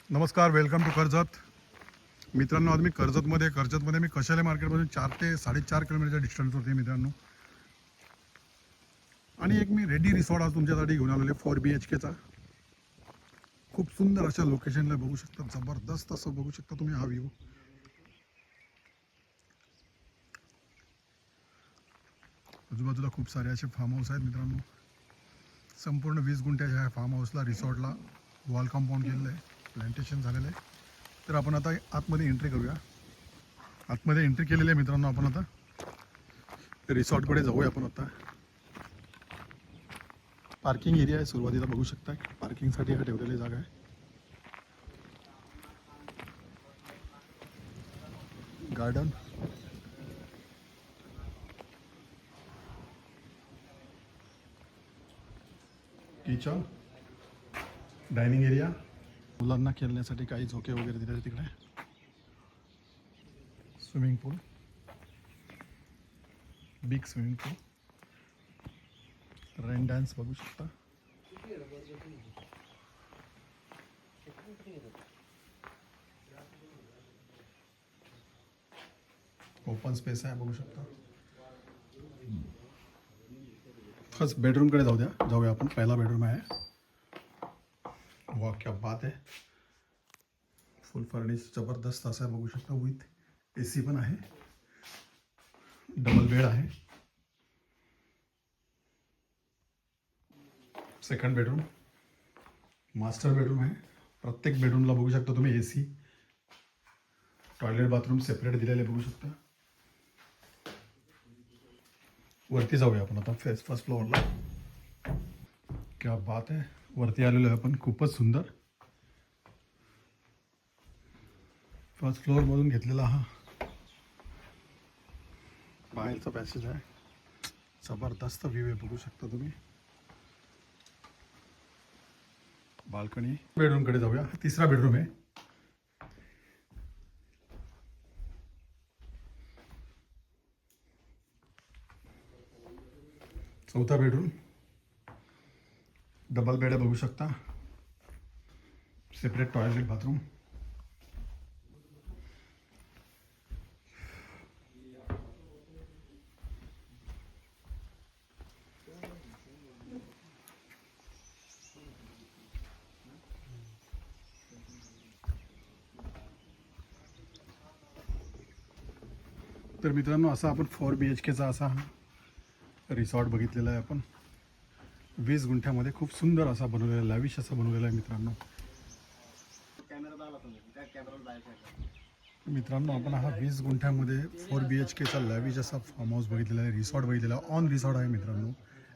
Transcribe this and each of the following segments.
नमस्कार, welcome to Karjat. मित्रांनो, आज मी कर्जतमध्ये मी कशाले मार्केटपासून 4 ते 4.5 किलोमीटरच्या डिस्टन्सवरती आहे मित्रांनो. आणि एक मी रेडी रिसॉर्ट आज तुमच्यासाठी घेऊन आलेले 4 BHKचा. खूप सुंदर अशा लोकेशनला बघू शकता, जबरदस्त असं बघू शकता तुम्ही हा व्ह्यू. आजूबाजूला खूप सारे असे फार्म हाऊस आहेत मित्रांनो. संपूर्ण 20 गुंठ्याच्या ह्या फार्म हाऊसला रिसॉर्टला वॉल कंपाऊंड केलेलं आहे, प्लांटेशन झालेलं आहे. तर आपण आता आतमध्ये एंट्री करूया. आतमध्ये एंट्री केलेली आहे मित्रांनो. आपण आता रिसॉर्टकडे जाऊया. आपण आता पार्किंग एरिया आहे, सुरुवातीला बघू शकता. पार्किंगसाठी हा ठेवलेली जागा आहे. गार्डन, किचन, डायनिंग एरिया, मुलांना खेळण्यासाठी काही झोके वगैरे दिले तिकडे. स्विमिंग पूल, बिग स्विमिंग पूल, रेन डान्स बघू शकता. ओपन स्पेस आहे, बघू शकता. फर्स्ट बेडरूमकडे जाऊया आपण. पहिला बेडरूम आहे. वाह, क्या बात आहे. फुल फर्निश जबरदस्त असं आहे, बघू शकता. विथ AC पण आहे. डबल बेड आहे. सेकंड बेडरूम, मास्टर बेडरूम आहे. प्रत्येक बेडरूमला बघू शकता तुम्ही AC, टॉयलेट बाथरूम सेपरेट दिलेले बघू शकता. वरती जाऊया आपण आता फर्स्ट फ्लोअरला. क्या बात आहे. वरती आलेलो आहे आपण. खूपच सुंदर. फर्स्ट फ्लोअरमधून घेतलेला हा बाहेरचा पॅसेज आहे. जबरदस्त व्ह्यू आहे, बघू शकता तुम्ही. बाल्कनी. बेडरूमकडे जाऊया. तिसरा बेडरूम आहे. चौथा बेडरूम, डबल बेड बघू शकता. Separate toilet bathroom. तर मित्रांनो, असा आपण 4 BHKचा असा हा रिसॉर्ट बघितलेला आहे आपण. 20 गुंठ्यामध्ये खूप सुंदर असा बनवलेला आहे, लॅविश असा बनवलेला आहे मित्रांनो. मित्रांनो, आपण हा 20 गुंठ्यामध्ये 4 BHKचा लॅविश असा फार्म हाऊस बघितलेला आहे, रिसॉर्ट बघितलेला आहे. ऑन रिसॉर्ट आहे मित्रांनो.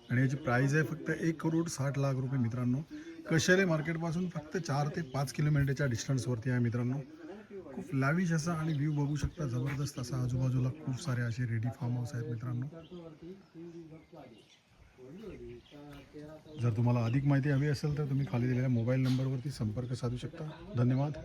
आणि याची प्राईज आहे फक्त 1,60,00,000 मित्रांनो. कशेले मार्केटपासून फक्त 4 ते 5 किलोमीटरच्या डिस्टन्सवरती आहे मित्रांनो. खूप लॅविश असा आणि व्ह्यू बघू शकता, जबरदस्त असा. आजूबाजूला खूप सारे असे रेडी फार्म हाऊस आहेत मित्रांनो. जर तुम्हाला अधिक माहिती हवी असेल तर तुम्ही खाली दिलेल्या मोबाईल नंबरवरती संपर्क साधू शकता. धन्यवाद.